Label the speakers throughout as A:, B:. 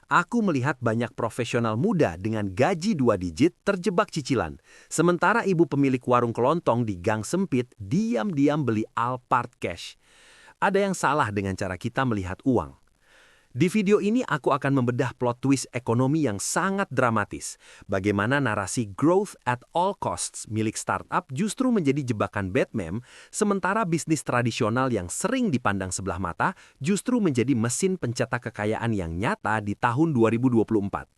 A: Aku melihat banyak profesional muda dengan gaji 2 digit terjebak cicilan. Sementara ibu pemilik warung kelontong di gang sempit diam-diam beli Alphard Cash. Ada yang salah dengan cara kita melihat uang. Di video ini aku akan membedah plot twist ekonomi yang sangat dramatis. Bagaimana narasi growth at all costs milik startup justru menjadi jebakan Batman, sementara bisnis tradisional yang sering dipandang sebelah mata justru menjadi mesin pencetak kekayaan yang nyata di tahun 2024.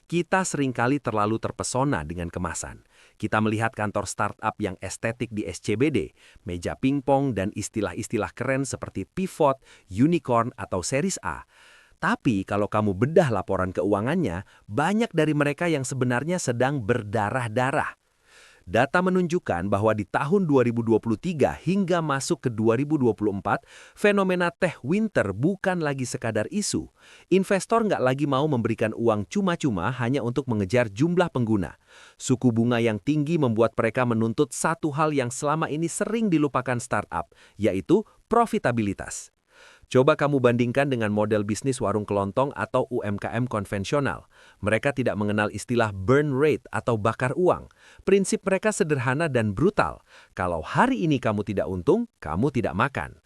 A: Kita seringkali terlalu terpesona dengan kemasan. Kita melihat kantor startup yang estetik di SCBD, meja pingpong dan istilah-istilah keren seperti pivot, unicorn, atau series A. Tapi kalau kamu bedah laporan keuangannya, banyak dari mereka yang sebenarnya sedang berdarah-darah. Data menunjukkan bahwa di tahun 2023 hingga masuk ke 2024, fenomena teh winter bukan lagi sekadar isu. Investor nggak lagi mau memberikan uang cuma-cuma hanya untuk mengejar jumlah pengguna. Suku bunga yang tinggi membuat mereka menuntut satu hal yang selama ini sering dilupakan startup, yaitu profitabilitas. Coba kamu bandingkan dengan model bisnis warung kelontong atau UMKM konvensional. Mereka tidak mengenal istilah burn rate atau bakar uang. Prinsip mereka sederhana dan brutal. Kalau hari ini kamu tidak untung, kamu tidak makan.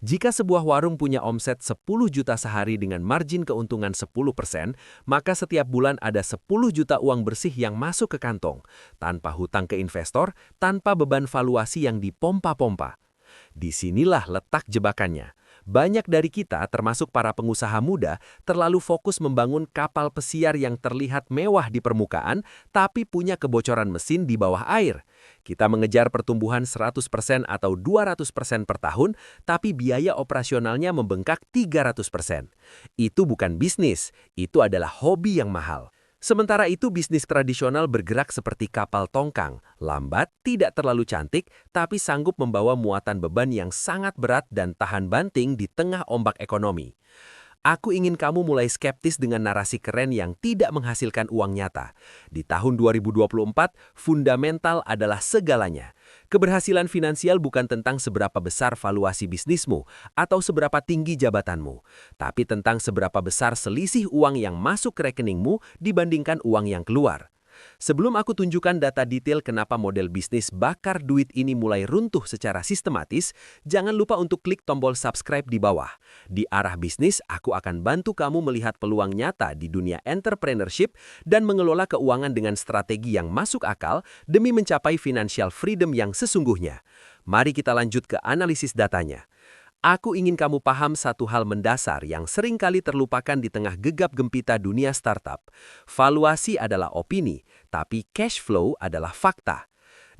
A: Jika sebuah warung punya omset 10 juta sehari dengan margin keuntungan 10%, maka setiap bulan ada 10 juta uang bersih yang masuk ke kantong, tanpa hutang ke investor, tanpa beban valuasi yang dipompa-pompa. Disinilah letak jebakannya. Banyak dari kita, termasuk para pengusaha muda, terlalu fokus membangun kapal pesiar yang terlihat mewah di permukaan, tapi punya kebocoran mesin di bawah air. Kita mengejar pertumbuhan 100% atau 200% per tahun, tapi biaya operasionalnya membengkak 300%. Itu bukan bisnis, itu adalah hobi yang mahal. Sementara itu bisnis tradisional bergerak seperti kapal tongkang, lambat, tidak terlalu cantik, tapi sanggup membawa muatan beban yang sangat berat dan tahan banting di tengah ombak ekonomi. Aku ingin kamu mulai skeptis dengan narasi keren yang tidak menghasilkan uang nyata. Di tahun 2024, fundamental adalah segalanya. Keberhasilan finansial bukan tentang seberapa besar valuasi bisnismu atau seberapa tinggi jabatanmu, tapi tentang seberapa besar selisih uang yang masuk ke rekeningmu dibandingkan uang yang keluar. Sebelum aku tunjukkan data detail kenapa model bisnis bakar duit ini mulai runtuh secara sistematis, jangan lupa untuk klik tombol subscribe di bawah. Di arah bisnis, aku akan bantu kamu melihat peluang nyata di dunia entrepreneurship dan mengelola keuangan dengan strategi yang masuk akal demi mencapai financial freedom yang sesungguhnya. Mari kita lanjut ke analisis datanya. Aku ingin kamu paham satu hal mendasar yang seringkali terlupakan di tengah gegap gempita dunia startup. Valuasi adalah opini, tapi cash flow adalah fakta.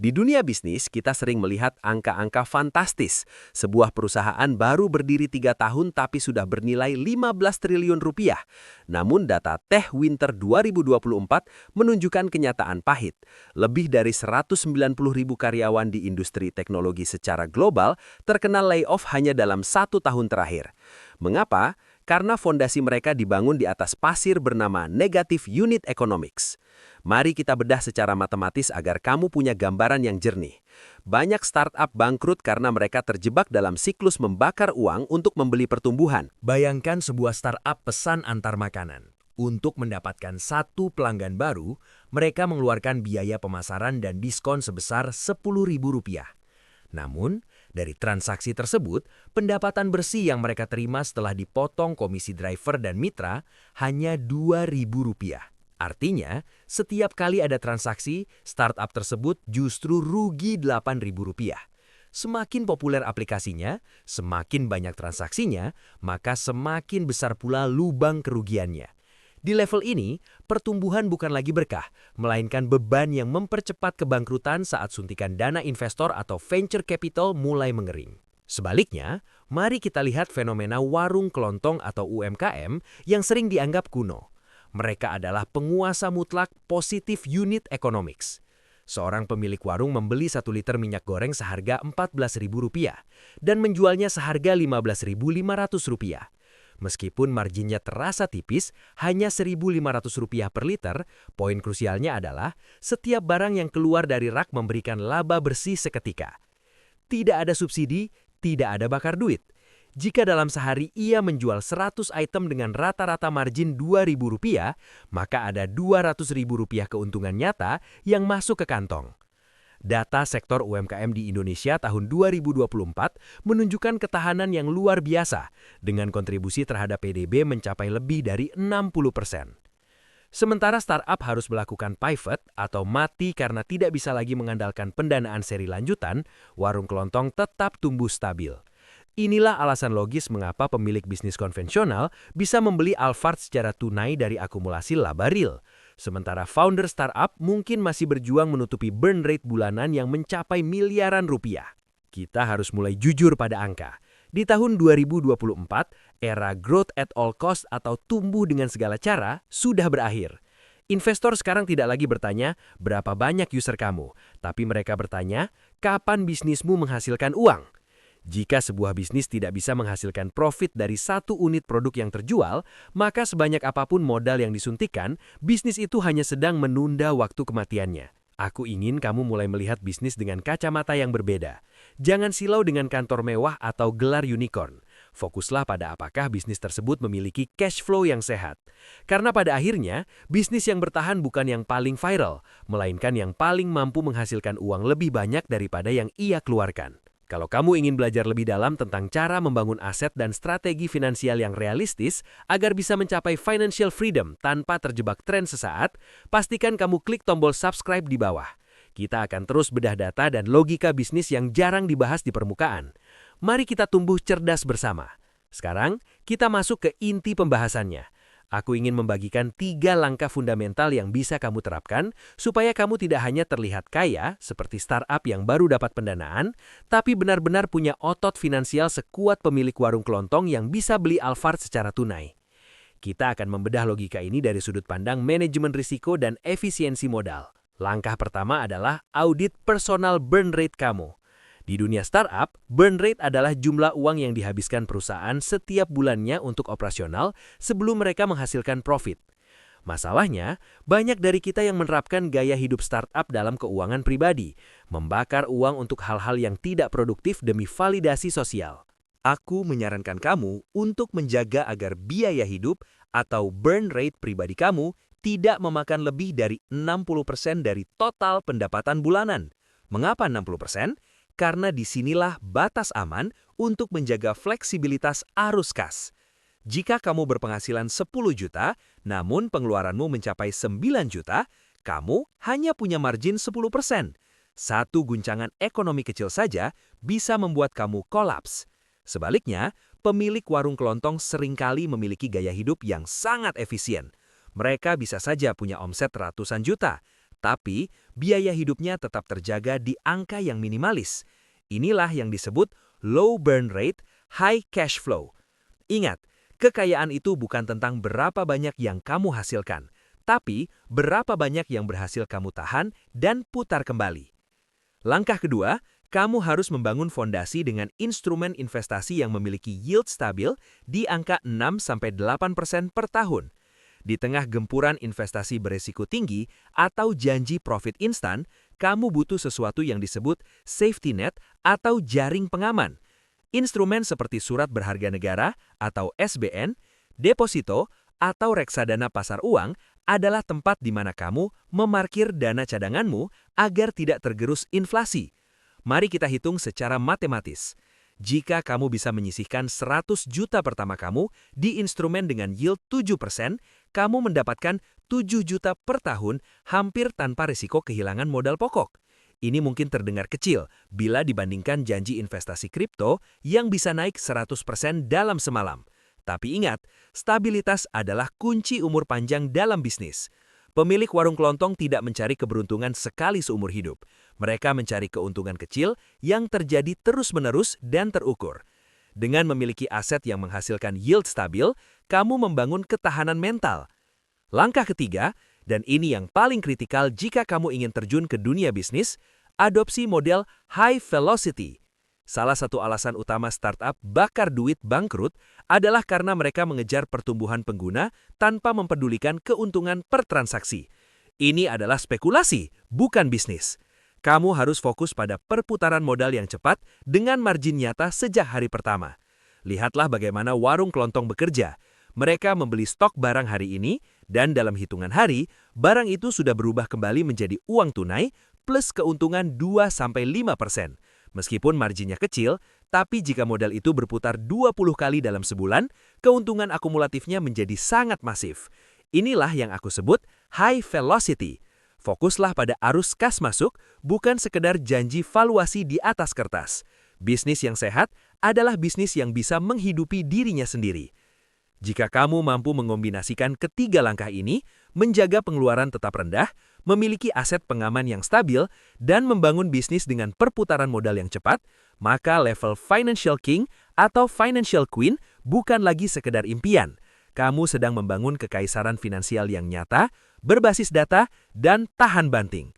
A: Di dunia bisnis, kita sering melihat angka-angka fantastis. Sebuah perusahaan baru berdiri 3 tahun tapi sudah bernilai 15 triliun rupiah. Namun data Teh Winter 2024 menunjukkan kenyataan pahit. Lebih dari 190.000 karyawan di industri teknologi secara global terkena layoff hanya dalam 1 tahun terakhir. Mengapa? Karena fondasi mereka dibangun di atas pasir bernama negative unit economics. Mari kita bedah secara matematis agar kamu punya gambaran yang jernih. Banyak startup bangkrut karena mereka terjebak dalam siklus membakar uang untuk membeli pertumbuhan. Bayangkan sebuah startup pesan antar makanan. Untuk mendapatkan satu pelanggan baru, mereka mengeluarkan biaya pemasaran dan diskon sebesar Rp10.000. Namun, dari transaksi tersebut, pendapatan bersih yang mereka terima setelah dipotong komisi driver dan mitra hanya Rp2.000. Artinya, setiap kali ada transaksi, startup tersebut justru rugi Rp8.000. Semakin populer aplikasinya, semakin banyak transaksinya, maka semakin besar pula lubang kerugiannya. Di level ini, pertumbuhan bukan lagi berkah, melainkan beban yang mempercepat kebangkrutan saat suntikan dana investor atau venture capital mulai mengering. Sebaliknya, mari kita lihat fenomena warung kelontong atau UMKM yang sering dianggap kuno. Mereka adalah penguasa mutlak positive unit economics. Seorang pemilik warung membeli 1 liter minyak goreng seharga Rp14.000 dan menjualnya seharga Rp15.500. Meskipun marginnya terasa tipis, hanya Rp1.500 per liter, poin krusialnya adalah setiap barang yang keluar dari rak memberikan laba bersih seketika. Tidak ada subsidi, tidak ada bakar duit. Jika dalam sehari ia menjual 100 item dengan rata-rata margin Rp2.000, maka ada Rp200.000 keuntungan nyata yang masuk ke kantong. Data sektor UMKM di Indonesia tahun 2024 menunjukkan ketahanan yang luar biasa, dengan kontribusi terhadap PDB mencapai lebih dari 60%. Sementara startup harus melakukan pivot atau mati karena tidak bisa lagi mengandalkan pendanaan seri lanjutan, warung kelontong tetap tumbuh stabil. Inilah alasan logis mengapa pemilik bisnis konvensional bisa membeli Alfard secara tunai dari akumulasi laba real. Sementara founder startup mungkin masih berjuang menutupi burn rate bulanan yang mencapai miliaran rupiah. Kita harus mulai jujur pada angka. Di tahun 2024, era growth at all cost atau tumbuh dengan segala cara sudah berakhir. Investor sekarang tidak lagi bertanya berapa banyak user kamu, tapi mereka bertanya kapan bisnismu menghasilkan uang. Jika sebuah bisnis tidak bisa menghasilkan profit dari satu unit produk yang terjual, maka sebanyak apapun modal yang disuntikkan, bisnis itu hanya sedang menunda waktu kematiannya. Aku ingin kamu mulai melihat bisnis dengan kacamata yang berbeda. Jangan silau dengan kantor mewah atau gelar unicorn. Fokuslah pada apakah bisnis tersebut memiliki cash flow yang sehat. Karena pada akhirnya, bisnis yang bertahan bukan yang paling viral, melainkan yang paling mampu menghasilkan uang lebih banyak daripada yang ia keluarkan. Kalau kamu ingin belajar lebih dalam tentang cara membangun aset dan strategi finansial yang realistis agar bisa mencapai financial freedom tanpa terjebak tren sesaat, pastikan kamu klik tombol subscribe di bawah. Kita akan terus bedah data dan logika bisnis yang jarang dibahas di permukaan. Mari kita tumbuh cerdas bersama. Sekarang, kita masuk ke inti pembahasannya. Aku ingin membagikan 3 langkah fundamental yang bisa kamu terapkan supaya kamu tidak hanya terlihat kaya seperti startup yang baru dapat pendanaan, tapi benar-benar punya otot finansial sekuat pemilik warung kelontong yang bisa beli Alfard secara tunai. Kita akan membedah logika ini dari sudut pandang manajemen risiko dan efisiensi modal. Langkah pertama adalah audit personal burn rate kamu. Di dunia startup, burn rate adalah jumlah uang yang dihabiskan perusahaan setiap bulannya untuk operasional sebelum mereka menghasilkan profit. Masalahnya, banyak dari kita yang menerapkan gaya hidup startup dalam keuangan pribadi, membakar uang untuk hal-hal yang tidak produktif demi validasi sosial. Aku menyarankan kamu untuk menjaga agar biaya hidup atau burn rate pribadi kamu tidak memakan lebih dari 60% dari total pendapatan bulanan. Mengapa 60%? Karena disinilah batas aman untuk menjaga fleksibilitas arus kas. Jika kamu berpenghasilan 10 juta, namun pengeluaranmu mencapai 9 juta, kamu hanya punya margin 10%. Satu guncangan ekonomi kecil saja bisa membuat kamu kolaps. Sebaliknya, pemilik warung kelontong seringkali memiliki gaya hidup yang sangat efisien. Mereka bisa saja punya omset ratusan juta, tapi biaya hidupnya tetap terjaga di angka yang minimalis. Inilah yang disebut low burn rate, high cash flow. Ingat, kekayaan itu bukan tentang berapa banyak yang kamu hasilkan, tapi berapa banyak yang berhasil kamu tahan dan putar kembali. Langkah kedua, kamu harus membangun fondasi dengan instrumen investasi yang memiliki yield stabil di angka 6-8% per tahun. Di tengah gempuran investasi beresiko tinggi atau janji profit instan, kamu butuh sesuatu yang disebut safety net atau jaring pengaman. Instrumen seperti surat berharga negara atau SBN, deposito, atau reksadana pasar uang adalah tempat di mana kamu memarkir dana cadanganmu agar tidak tergerus inflasi. Mari kita hitung secara matematis. Jika kamu bisa menyisihkan 100 juta pertama kamu di instrumen dengan yield 7%, kamu mendapatkan 7 juta per tahun hampir tanpa risiko kehilangan modal pokok. Ini mungkin terdengar kecil bila dibandingkan janji investasi kripto yang bisa naik 100% dalam semalam. Tapi ingat, stabilitas adalah kunci umur panjang dalam bisnis. Pemilik warung kelontong tidak mencari keberuntungan sekali seumur hidup. Mereka mencari keuntungan kecil yang terjadi terus-menerus dan terukur. Dengan memiliki aset yang menghasilkan yield stabil, kamu membangun ketahanan mental. Langkah ketiga, dan ini yang paling kritikal jika kamu ingin terjun ke dunia bisnis, adopsi model high velocity. Salah satu alasan utama startup bakar duit bangkrut adalah karena mereka mengejar pertumbuhan pengguna tanpa mempedulikan keuntungan per transaksi. Ini adalah spekulasi, bukan bisnis. Kamu harus fokus pada perputaran modal yang cepat dengan margin nyata sejak hari pertama. Lihatlah bagaimana warung kelontong bekerja. Mereka membeli stok barang hari ini, dan dalam hitungan hari, barang itu sudah berubah kembali menjadi uang tunai plus keuntungan 2-5%. Meskipun marginnya kecil, tapi jika modal itu berputar 20 kali dalam sebulan, keuntungan akumulatifnya menjadi sangat masif. Inilah yang aku sebut high velocity. Fokuslah pada arus kas masuk, bukan sekedar janji valuasi di atas kertas. Bisnis yang sehat adalah bisnis yang bisa menghidupi dirinya sendiri. Jika kamu mampu mengombinasikan ketiga langkah ini, menjaga pengeluaran tetap rendah, memiliki aset pengaman yang stabil, dan membangun bisnis dengan perputaran modal yang cepat, maka level Financial King atau Financial Queen bukan lagi sekedar impian. Kamu sedang membangun kekaisaran finansial yang nyata, berbasis data, dan tahan banting.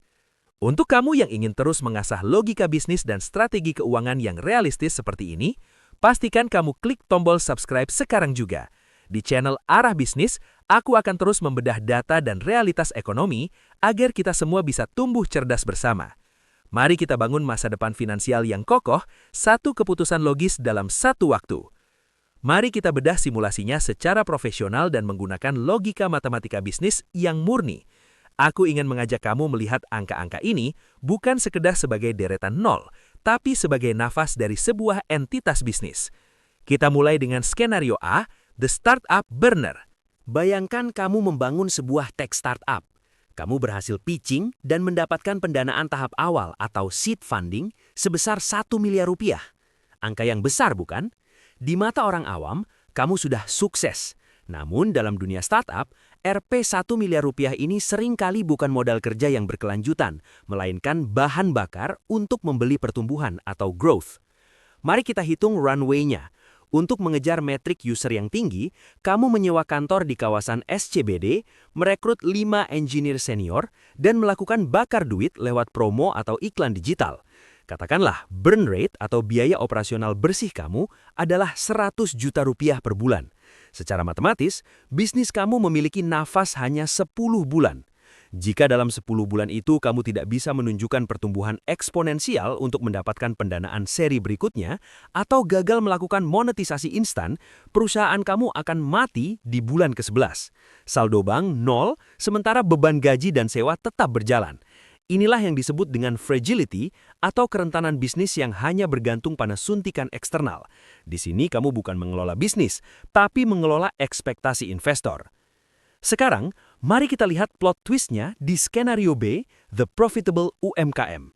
A: Untuk kamu yang ingin terus mengasah logika bisnis dan strategi keuangan yang realistis seperti ini, pastikan kamu klik tombol subscribe sekarang juga. Di channel Arah Bisnis, aku akan terus membedah data dan realitas ekonomi agar kita semua bisa tumbuh cerdas bersama. Mari kita bangun masa depan finansial yang kokoh, satu keputusan logis dalam satu waktu. Mari kita bedah simulasinya secara profesional dan menggunakan logika matematika bisnis yang murni. Aku ingin mengajak kamu melihat angka-angka ini bukan sekedar sebagai deretan nol, tapi sebagai nafas dari sebuah entitas bisnis. Kita mulai dengan skenario A, The Startup Burner. Bayangkan kamu membangun sebuah tech startup. Kamu berhasil pitching dan mendapatkan pendanaan tahap awal atau seed funding sebesar 1 miliar rupiah. Angka yang besar bukan? Di mata orang awam, kamu sudah sukses. Namun dalam dunia startup, Rp 1 miliar rupiah ini seringkali bukan modal kerja yang berkelanjutan, melainkan bahan bakar untuk membeli pertumbuhan atau growth. Mari kita hitung runway-nya. Untuk mengejar metrik user yang tinggi, kamu menyewa kantor di kawasan SCBD, merekrut 5 engineer senior, dan melakukan bakar duit lewat promo atau iklan digital. Katakanlah, burn rate atau biaya operasional bersih kamu adalah 100 juta rupiah per bulan. Secara matematis, bisnis kamu memiliki nafas hanya 10 bulan. Jika dalam 10 bulan itu kamu tidak bisa menunjukkan pertumbuhan eksponensial untuk mendapatkan pendanaan seri berikutnya atau gagal melakukan monetisasi instan, perusahaan kamu akan mati di bulan ke-11. Saldo bank 0, sementara beban gaji dan sewa tetap berjalan. Inilah yang disebut dengan fragility atau kerentanan bisnis yang hanya bergantung pada suntikan eksternal. Di sini kamu bukan mengelola bisnis, tapi mengelola ekspektasi investor. Sekarang, mari kita lihat plot twistnya di skenario B, The Profitable UMKM.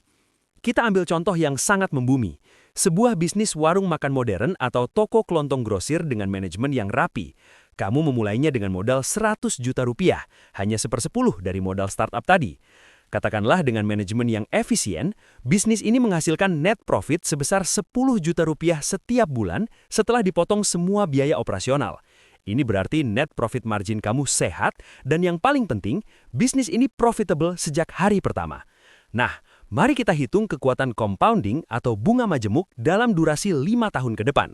A: Kita ambil contoh yang sangat membumi. Sebuah bisnis warung makan modern atau toko kelontong grosir dengan manajemen yang rapi. Kamu memulainya dengan modal 100 juta rupiah, hanya 1/10 dari modal startup tadi. Katakanlah dengan manajemen yang efisien, bisnis ini menghasilkan net profit sebesar 10 juta rupiah setiap bulan setelah dipotong semua biaya operasional. Ini berarti net profit margin kamu sehat, dan yang paling penting, bisnis ini profitable sejak hari pertama. Nah, mari kita hitung kekuatan compounding atau bunga majemuk dalam durasi 5 tahun ke depan.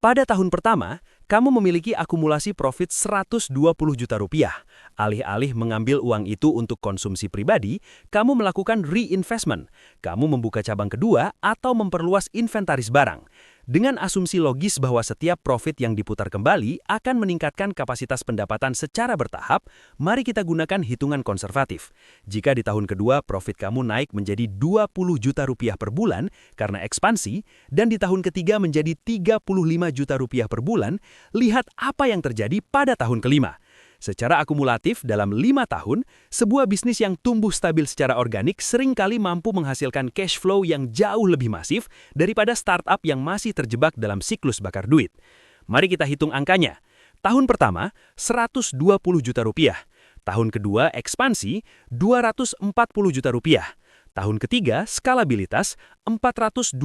A: Pada tahun pertama, kamu memiliki akumulasi profit 120 juta rupiah. Alih-alih mengambil uang itu untuk konsumsi pribadi, kamu melakukan reinvestment. Kamu membuka cabang kedua atau memperluas inventaris barang. Dengan asumsi logis bahwa setiap profit yang diputar kembali akan meningkatkan kapasitas pendapatan secara bertahap, mari kita gunakan hitungan konservatif. Jika di tahun kedua profit kamu naik menjadi 20 juta rupiah per bulan karena ekspansi, dan di tahun ketiga menjadi 35 juta rupiah per bulan, lihat apa yang terjadi pada tahun kelima. Secara akumulatif, dalam 5 tahun, sebuah bisnis yang tumbuh stabil secara organik seringkali mampu menghasilkan cash flow yang jauh lebih masif daripada startup yang masih terjebak dalam siklus bakar duit. Mari kita hitung angkanya. Tahun pertama, 120 juta rupiah. Tahun kedua, ekspansi, 240 juta rupiah. Tahun ketiga, skalabilitas, 420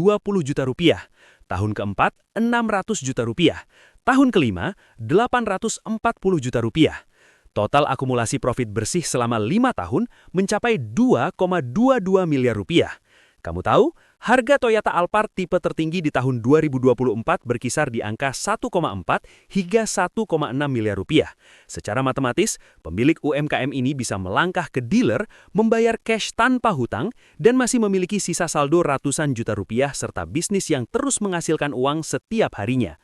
A: juta rupiah. Tahun keempat, 600 juta rupiah. Tahun kelima, 840 juta rupiah. Total akumulasi profit bersih selama 5 tahun mencapai 2,22 miliar rupiah. Kamu tahu, harga Toyota Alphard tipe tertinggi di tahun 2024 berkisar di angka 1,4 hingga 1,6 miliar rupiah. Secara matematis, pemilik UMKM ini bisa melangkah ke dealer, membayar cash tanpa hutang, dan masih memiliki sisa saldo ratusan juta rupiah serta bisnis yang terus menghasilkan uang setiap harinya.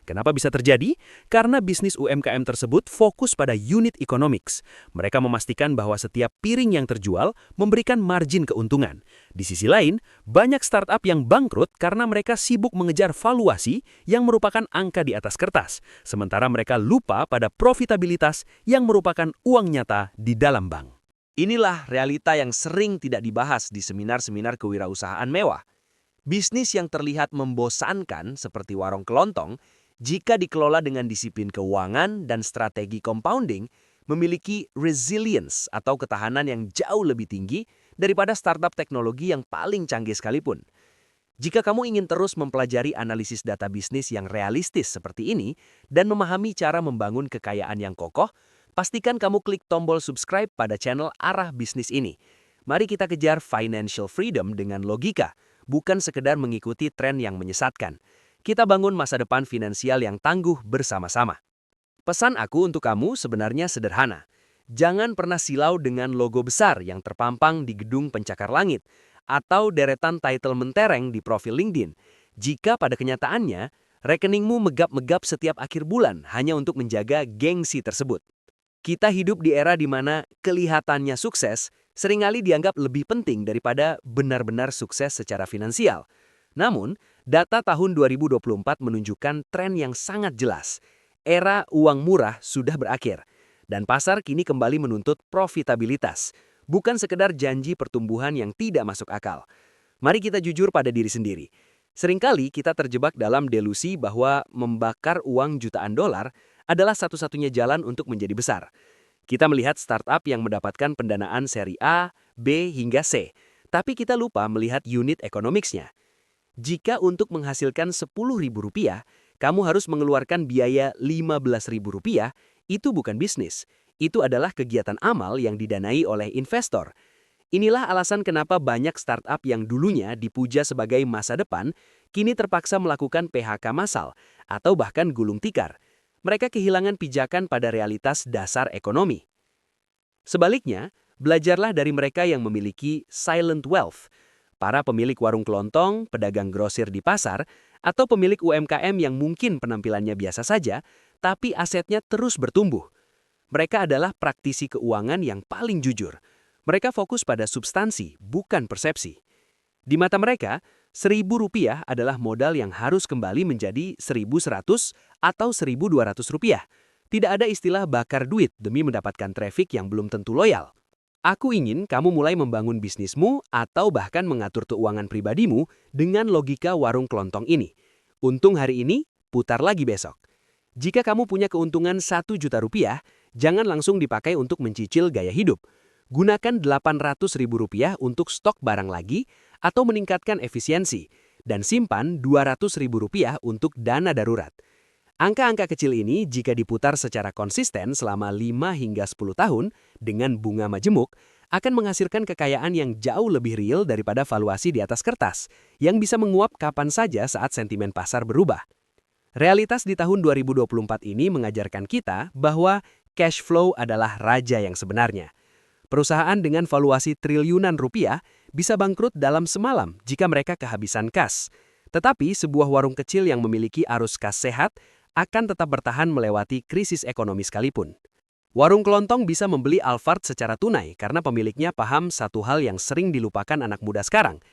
A: Kenapa bisa terjadi? Karena bisnis UMKM tersebut fokus pada unit economics. Mereka memastikan bahwa setiap piring yang terjual memberikan margin keuntungan. Di sisi lain, banyak startup yang bangkrut karena mereka sibuk mengejar valuasi yang merupakan angka di atas kertas, sementara mereka lupa pada profitabilitas yang merupakan uang nyata di dalam bank.
B: Inilah realita yang sering tidak dibahas di seminar-seminar kewirausahaan mewah. Bisnis yang terlihat membosankan seperti warung kelontong, jika dikelola dengan disiplin keuangan dan strategi compounding, memiliki resilience atau ketahanan yang jauh lebih tinggi daripada startup teknologi yang paling canggih sekalipun. Jika kamu ingin terus mempelajari analisis data bisnis yang realistis seperti ini dan memahami cara membangun kekayaan yang kokoh, pastikan kamu klik tombol subscribe pada channel Arah Bisnis ini. Mari kita kejar financial freedom dengan logika, bukan sekedar mengikuti tren yang menyesatkan. Kita bangun masa depan finansial yang tangguh bersama-sama. Pesan aku untuk kamu sebenarnya sederhana. Jangan pernah silau dengan logo besar yang terpampang di gedung pencakar langit atau deretan title mentereng di profil LinkedIn. Jika pada kenyataannya, rekeningmu megap-megap setiap akhir bulan hanya untuk menjaga gengsi tersebut. Kita hidup di era di mana kelihatannya sukses seringkali dianggap lebih penting daripada benar-benar sukses secara finansial. Namun, data tahun 2024 menunjukkan tren yang sangat jelas. Era uang murah sudah berakhir, dan pasar kini kembali menuntut profitabilitas, bukan sekedar janji pertumbuhan yang tidak masuk akal. Mari kita jujur pada diri sendiri. Seringkali kita terjebak dalam delusi bahwa membakar uang jutaan dolar adalah satu-satunya jalan untuk menjadi besar. Kita melihat startup yang mendapatkan pendanaan seri A, B, hingga C, tapi kita lupa melihat unit economics-nya. Jika untuk menghasilkan Rp10.000, kamu harus mengeluarkan biaya Rp15.000, itu bukan bisnis. Itu adalah kegiatan amal yang didanai oleh investor. Inilah alasan kenapa banyak startup yang dulunya dipuja sebagai masa depan, kini terpaksa melakukan PHK massal atau bahkan gulung tikar. Mereka kehilangan pijakan pada realitas dasar ekonomi. Sebaliknya, belajarlah dari mereka yang memiliki silent wealth, para pemilik warung kelontong, pedagang grosir di pasar, atau pemilik UMKM yang mungkin penampilannya biasa saja, tapi asetnya terus bertumbuh. Mereka adalah praktisi keuangan yang paling jujur. Mereka fokus pada substansi, bukan persepsi. Di mata mereka, Rp1.000 adalah modal yang harus kembali menjadi Rp1.100 atau Rp1.200. Tidak ada istilah bakar duit demi mendapatkan traffic yang belum tentu loyal. Aku ingin kamu mulai membangun bisnismu atau bahkan mengatur keuangan pribadimu dengan logika warung kelontong ini. Untung hari ini, putar lagi besok. Jika kamu punya keuntungan Rp1.000.000, jangan langsung dipakai untuk mencicil gaya hidup. Gunakan Rp800.000 untuk stok barang lagi atau meningkatkan efisiensi, dan simpan Rp200.000 untuk dana darurat. Angka-angka kecil ini jika diputar secara konsisten selama 5 hingga 10 tahun dengan bunga majemuk, akan menghasilkan kekayaan yang jauh lebih real daripada valuasi di atas kertas, yang bisa menguap kapan saja saat sentimen pasar berubah. Realitas di tahun 2024 ini mengajarkan kita bahwa cash flow adalah raja yang sebenarnya. Perusahaan dengan valuasi triliunan rupiah bisa bangkrut dalam semalam jika mereka kehabisan kas. Tetapi sebuah warung kecil yang memiliki arus kas sehat akan tetap bertahan melewati krisis ekonomi sekalipun. Warung kelontong bisa membeli Alfard secara tunai karena pemiliknya paham satu hal yang sering dilupakan anak muda sekarang.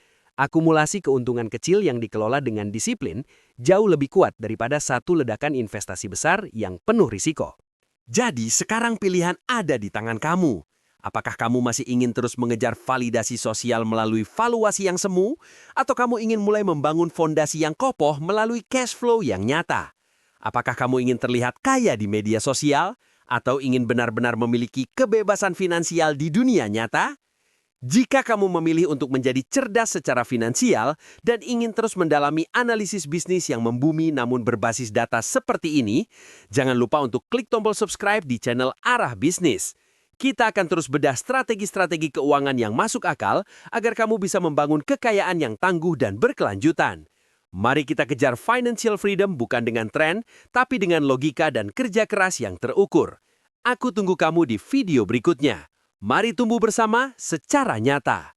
B: Akumulasi keuntungan kecil yang dikelola dengan disiplin jauh lebih kuat daripada satu ledakan investasi besar yang penuh risiko.
C: Jadi sekarang pilihan ada di tangan kamu. Apakah kamu masih ingin terus mengejar validasi sosial melalui valuasi yang semu? Atau kamu ingin mulai membangun fondasi yang kokoh melalui cash flow yang nyata? Apakah kamu ingin terlihat kaya di media sosial? Atau ingin benar-benar memiliki kebebasan finansial di dunia nyata? Jika kamu memilih untuk menjadi cerdas secara finansial dan ingin terus mendalami analisis bisnis yang membumi namun berbasis data seperti ini, jangan lupa untuk klik tombol subscribe di channel Arah Bisnis. Kita akan terus bedah strategi-strategi keuangan yang masuk akal agar kamu bisa membangun kekayaan yang tangguh dan berkelanjutan. Mari kita kejar financial freedom bukan dengan tren, tapi dengan logika dan kerja keras yang terukur. Aku tunggu kamu di video berikutnya. Mari tumbuh bersama secara nyata.